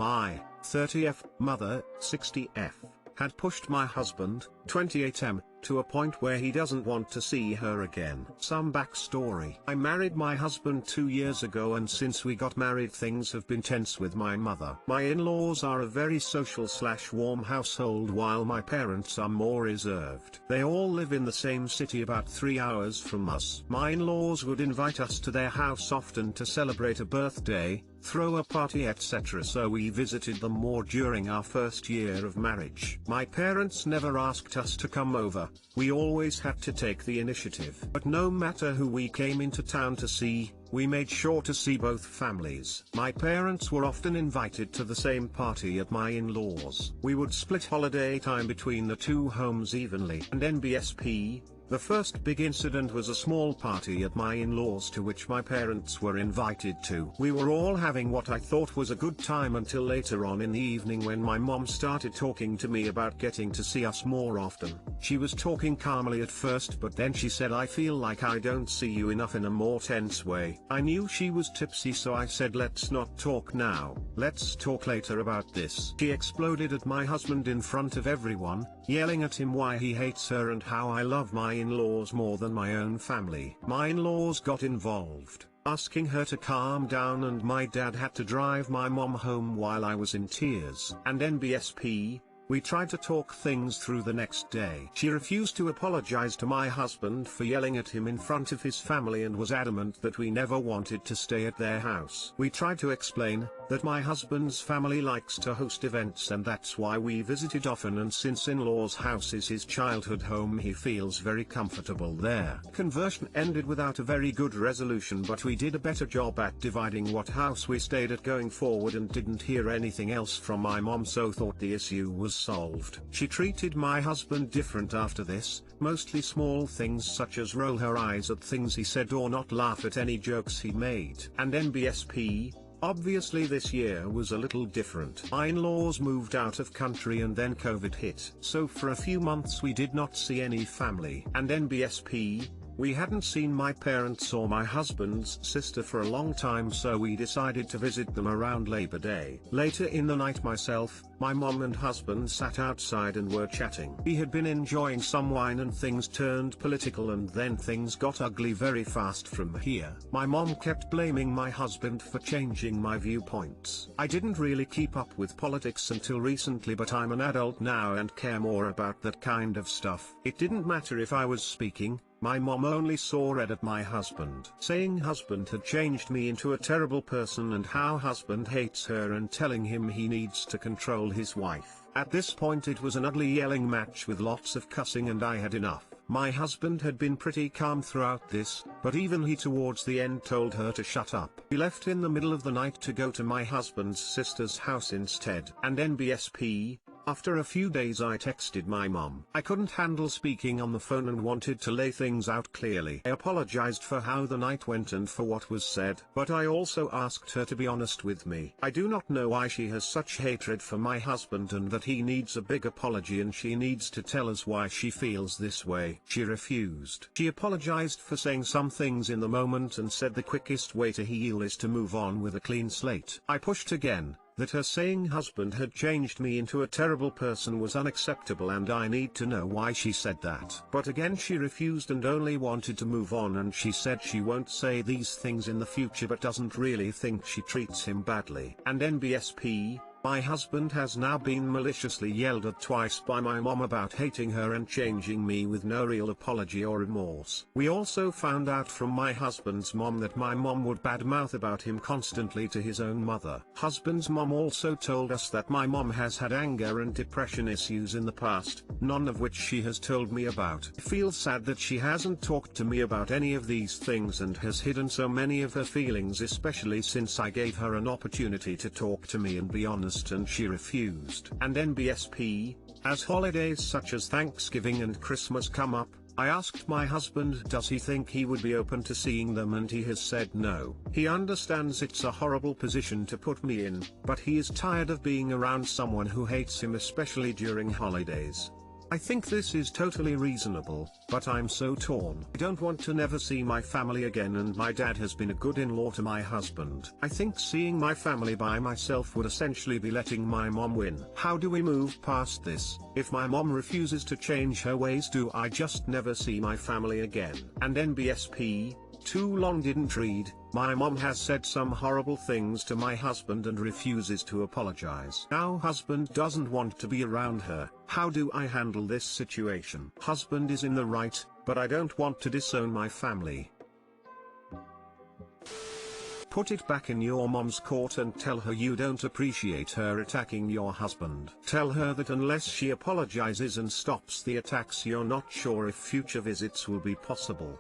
My 30th mother, 60F, had pushed my husband, 28M, to a point where he doesn't want to see her again. Some backstory. I married my husband 2 years ago, and since we got married things have been tense with my mother. My in-laws are a very social/warm household, while my parents are more reserved. They all live in the same city about 3 hours from us. My in-laws would invite us to their house often to celebrate a birthday, throw a party, etc., so we visited them more during our first year of marriage. My parents never asked us to come over, we always had to take the initiative. But no matter who we came into town to see, we made sure to see both families. My parents were often invited to the same party at my in-laws. We would split holiday time between the two homes evenly. And NBSP, the first big incident was a small party at my in-laws to which my parents were invited to. We were all having what I thought was a good time until later on in the evening when my mom started talking to me about getting to see us more often. She was talking calmly at first, but then she said, "I feel like I don't see you enough," in a more tense way. I knew she was tipsy, so I said, "Let's not talk now, let's talk later about this." She exploded at my husband in front of everyone, yelling at him why he hates her and how I love my in-laws more than my own family. My in-laws got involved, asking her to calm down, and my dad had to drive my mom home while I was in tears. And NBSP, we tried to talk things through the next day. She refused to apologize to my husband for yelling at him in front of his family and was adamant that we never wanted to stay at their house. We tried to explain that my husband's family likes to host events and that's why we visited often, and since in-laws' house is his childhood home, he feels very comfortable there. Conversion ended without a very good resolution, but we did a better job at dividing what house we stayed at going forward and didn't hear anything else from my mom, so thought the issue was solved. She treated my husband different after this, mostly small things such as roll her eyes at things he said or not laugh at any jokes he made. And NBSP, obviously this year was a little different. My in-laws moved out of country and then COVID hit. So for a few months we did not see any family. And NBSP, we hadn't seen my parents or my husband's sister for a long time, so we decided to visit them around Labor Day. Later in the night, myself, my mom and husband sat outside and were chatting. We had been enjoying some wine and things turned political, and then things got ugly very fast from here. My mom kept blaming my husband for changing my viewpoints. I didn't really keep up with politics until recently, but I'm an adult now and care more about that kind of stuff. It didn't matter if I was speaking. My mom only saw red at my husband, saying husband had changed me into a terrible person and how husband hates her, and telling him he needs to control his wife. At this point it was an ugly yelling match with lots of cussing, and I had enough. My husband had been pretty calm throughout this, but even he towards the end told her to shut up. We left in the middle of the night to go to my husband's sister's house instead. And NBSP, after a few days I texted my mom. I couldn't handle speaking on the phone and wanted to lay things out clearly. I apologized for how the night went and for what was said, but I also asked her to be honest with me. I do not know why she has such hatred for my husband and that he needs a big apology, and she needs to tell us why she feels this way. She refused. She apologized for saying some things in the moment and said the quickest way to heal is to move on with a clean slate. I pushed again, that her saying husband had changed me into a terrible person was unacceptable and I need to know why she said that. But again she refused and only wanted to move on, and she said she won't say these things in the future but doesn't really think she treats him badly. And NBSP, my husband has now been maliciously yelled at twice by my mom about hating her and changing me with no real apology or remorse. We also found out from my husband's mom that my mom would badmouth about him constantly to his own mother. Husband's mom also told us that my mom has had anger and depression issues in the past, none of which she has told me about. I feel sad that she hasn't talked to me about any of these things and has hidden so many of her feelings, especially since I gave her an opportunity to talk to me and be honest, and she refused. And NBSP, as holidays such as Thanksgiving and Christmas come up, I asked my husband does he think he would be open to seeing them, and he has said no. He understands it's a horrible position to put me in, but he is tired of being around someone who hates him, especially during holidays. I think this is totally reasonable, but I'm so torn. I don't want to never see my family again, and my dad has been a good in-law to my husband. I think seeing my family by myself would essentially be letting my mom win. How do we move past this? If my mom refuses to change her ways, do I just never see my family again? And NBSP, too long didn't read. My mom has said some horrible things to my husband and refuses to apologize. Now husband doesn't want to be around her. How do I handle this situation? Husband is in the right, but I don't want to disown my family. Put it back in your mom's court and tell her you don't appreciate her attacking your husband. Tell her that unless she apologizes and stops the attacks, you're not sure if future visits will be possible.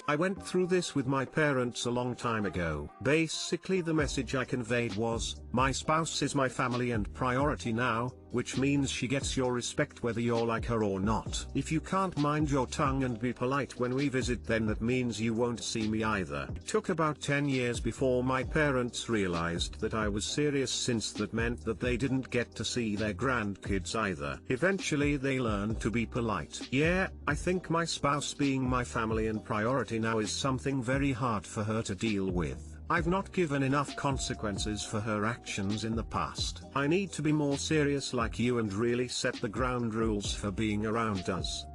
I went through this with my parents a long time ago. Basically the message I conveyed was, my spouse is my family and priority now, which means she gets your respect whether you're like her or not. If you can't mind your tongue and be polite when we visit, then that means you won't see me either. It took about 10 years before my parents realized that I was serious, since that meant that they didn't get to see their grandkids either. Eventually they learned to be polite. Yeah, I think my spouse being my family and priority now is something very hard for her to deal with. I've not given enough consequences for her actions in the past. I need to be more serious like you and really set the ground rules for being around us.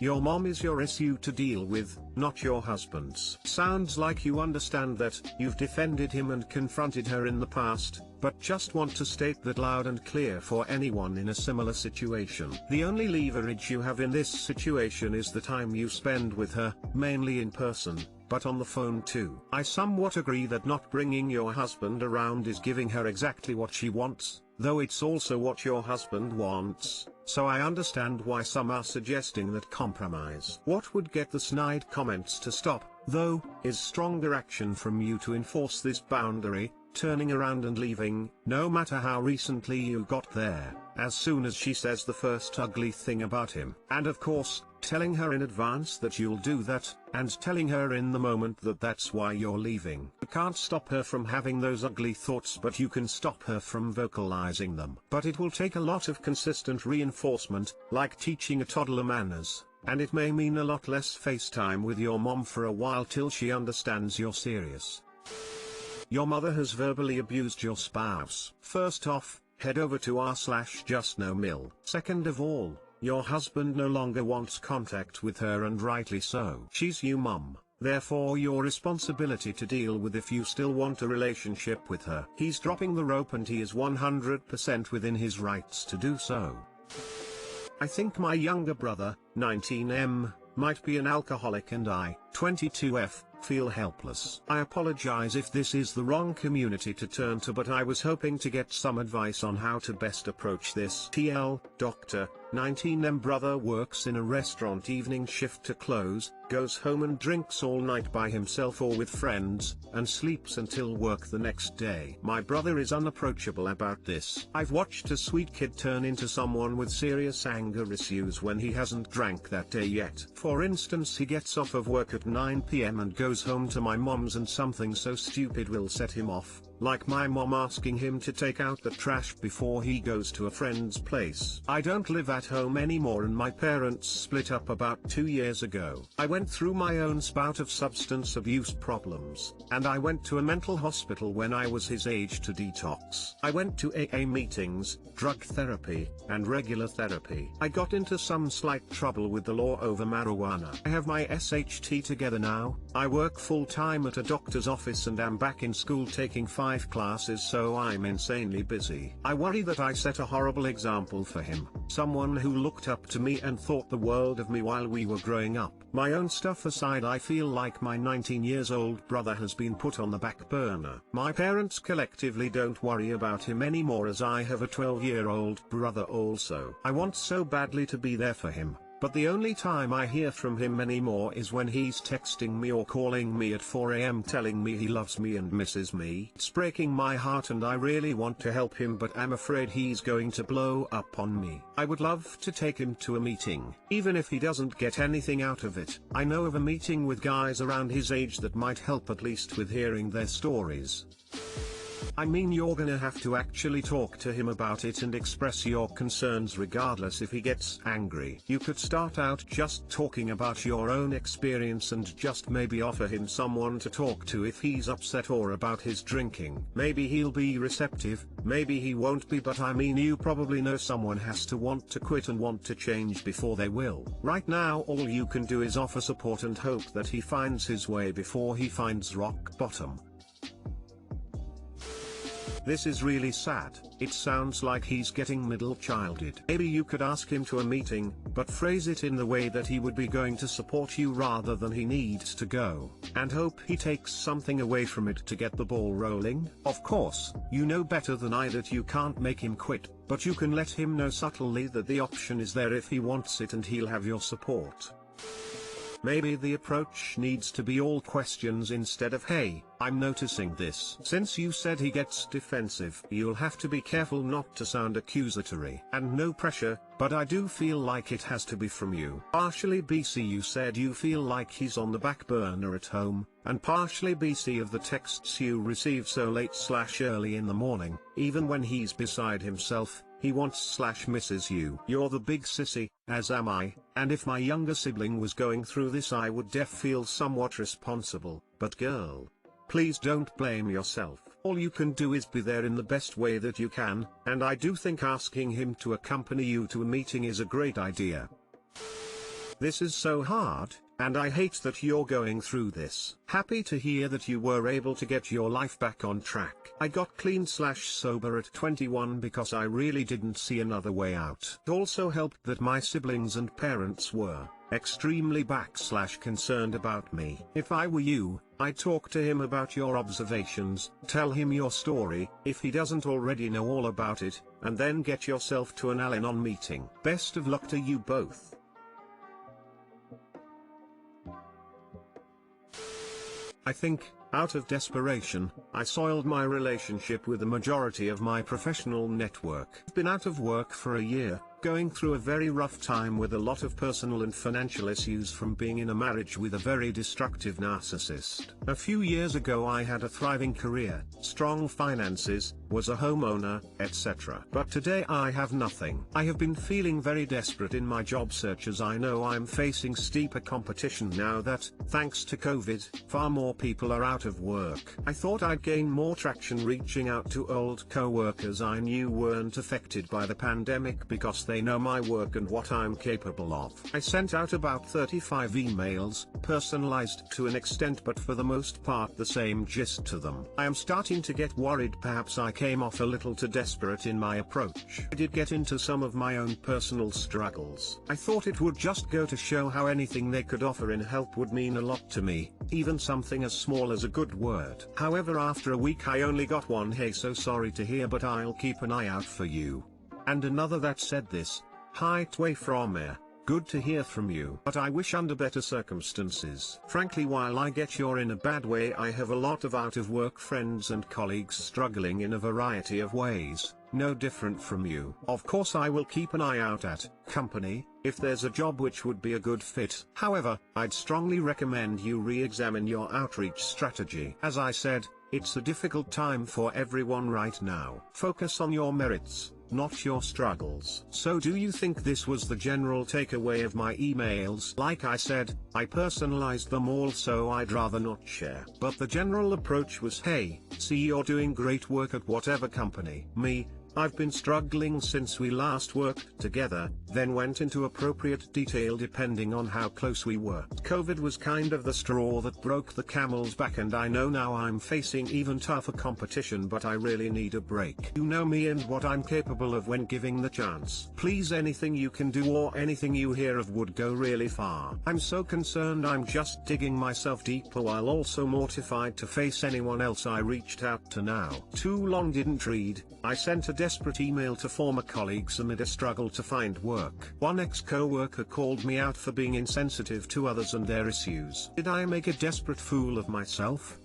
Your mom is your issue to deal with, not your husband's. Sounds like you understand that. You've defended him and confronted her in the past, but just want to state that loud and clear for anyone in a similar situation. The only leverage you have in this situation is the time you spend with her, mainly in person, but on the phone too. I somewhat agree that not bringing your husband around is giving her exactly what she wants, though it's also what your husband wants, so I understand why some are suggesting that compromise. What would get the snide comments to stop, though, is stronger action from you to enforce this boundary, turning around and leaving, no matter how recently you got there, as soon as she says the first ugly thing about him. And of course, telling her in advance that you'll do that, and telling her in the moment that that's why you're leaving. You can't stop her from having those ugly thoughts, but you can stop her from vocalizing them. But it will take a lot of consistent reinforcement, like teaching a toddler manners, and it may mean a lot less FaceTime with your mom for a while till she understands you're serious. Your mother has verbally abused your spouse. First off, head over to r/justnomil. Second of all, your husband no longer wants contact with her, and rightly so. She's your mum, therefore your responsibility to deal with if you still want a relationship with her. He's dropping the rope and he is 100% within his rights to do so. I think my younger brother, 19M, might be an alcoholic, and I, 22F, feel helpless. I apologize if this is the wrong community to turn to, but I was hoping to get some advice on how to best approach this. TL, Dr. 19M brother works in a restaurant evening shift to close, goes home and drinks all night by himself or with friends, and sleeps until work the next day. My brother is unapproachable about this. I've watched a sweet kid turn into someone with serious anger issues when he hasn't drank that day yet. For instance, he gets off of work at 9 PM and goes home to my mom's, and something so stupid will set him off, like my mom asking him to take out the trash before he goes to a friend's place. I don't live at home anymore, and my parents split up about 2 years ago. I went through my own spout of substance abuse problems, and I went to a mental hospital when I was his age to detox. I went to AA meetings, drug therapy, and regular therapy. I got into some slight trouble with the law over marijuana. I have my SHT together now. I work full-time at a doctor's office and am back in school taking 5 classes, so I'm insanely busy. I worry that I set a horrible example for him, someone who looked up to me and thought the world of me while we were growing up. My own stuff aside, I feel like my 19-year-old brother has been put on the back burner. My parents collectively don't worry about him anymore, as I have a 12-year-old brother also. I want so badly to be there for him, but the only time I hear from him anymore is when he's texting me or calling me at 4 AM telling me he loves me and misses me. It's breaking my heart, and I really want to help him, but I'm afraid he's going to blow up on me. I would love to take him to a meeting, even if he doesn't get anything out of it. I know of a meeting with guys around his age that might help, at least with hearing their stories. I mean, you're gonna have to actually talk to him about it and express your concerns regardless if he gets angry. You could start out just talking about your own experience and just maybe offer him someone to talk to if he's upset or about his drinking. Maybe he'll be receptive, maybe he won't be, but I mean, you probably know someone has to want to quit and want to change before they will. Right now all you can do is offer support and hope that he finds his way before he finds rock bottom. This is really sad. It sounds like he's getting middle-childed. Maybe you could ask him to a meeting, but phrase it in the way that he would be going to support you rather than he needs to go, and hope he takes something away from it to get the ball rolling. Of course, you know better than I that you can't make him quit, but you can let him know subtly that the option is there if he wants it and he'll have your support. Maybe the approach needs to be all questions instead of "Hey, I'm noticing this." Since you said he gets defensive, you'll have to be careful not to sound accusatory. And no pressure, but I do feel like it has to be from you. Partially BC, you said you feel like he's on the back burner at home, and partially BC of the texts you receive so late/early in the morning, even when he's beside himself. He wants/misses you. You're the big sissy, as am I, and if my younger sibling was going through this I would feel somewhat responsible, but girl, please don't blame yourself. All you can do is be there in the best way that you can, and I do think asking him to accompany you to a meeting is a great idea. This is so hard, and I hate that you're going through this. Happy to hear that you were able to get your life back on track. I got clean/sober at 21 because I really didn't see another way out. It also helped that my siblings and parents were extremely back/concerned about me. If I were you, I'd talk to him about your observations, tell him your story, if he doesn't already know all about it, and then get yourself to an Al-Anon meeting. Best of luck to you both. I think, out of desperation, I soiled my relationship with the majority of my professional network. I've been out of work for a year, going through a very rough time with a lot of personal and financial issues from being in a marriage with a very destructive narcissist. A few years ago I had a thriving career, strong finances, was a homeowner, etc. But today I have nothing. I have been feeling very desperate in my job search as I know I'm facing steeper competition now that, thanks to COVID, far more people are out of work. I thought I'd gain more traction reaching out to old co-workers I knew weren't affected by the pandemic because they know my work and what I'm capable of. I sent out about 35 emails, personalized to an extent but for the most part the same gist to them. I am starting to get worried perhaps I came off a little too desperate in my approach. I did get into some of my own personal struggles. I thought it would just go to show how anything they could offer in help would mean a lot to me, even something as small as a good word. However, after a week I only got one "Hey, so sorry to hear but I'll keep an eye out for you," and another that said this: "Hi Tway from here. Good to hear from you, but I wish under better circumstances." Frankly, while I get you're in a bad way, I have a lot of out-of-work friends and colleagues struggling in a variety of ways, no different from you. Of course I will keep an eye out at company, if there's a job which would be a good fit. However, I'd strongly recommend you re-examine your outreach strategy. As I said, it's a difficult time for everyone right now. Focus on your merits, not your struggles. So do you think this was the general takeaway of my emails? Like I said, I personalized them all so I'd rather not share. But the general approach was, "Hey, see, you're doing great work at whatever company." Me, I've been struggling since we last worked together, then went into appropriate detail depending on how close we were. COVID was kind of the straw that broke the camel's back, and I know now I'm facing even tougher competition, but I really need a break. You know me and what I'm capable of when given the chance. Please, anything you can do or anything you hear of would go really far. I'm so concerned I'm just digging myself deeper while also mortified to face anyone else I reached out to now. Too long didn't read. I sent a desperate email to former colleagues amid a struggle to find work. One ex-co-worker called me out for being insensitive to others and their issues. Did I make a desperate fool of myself?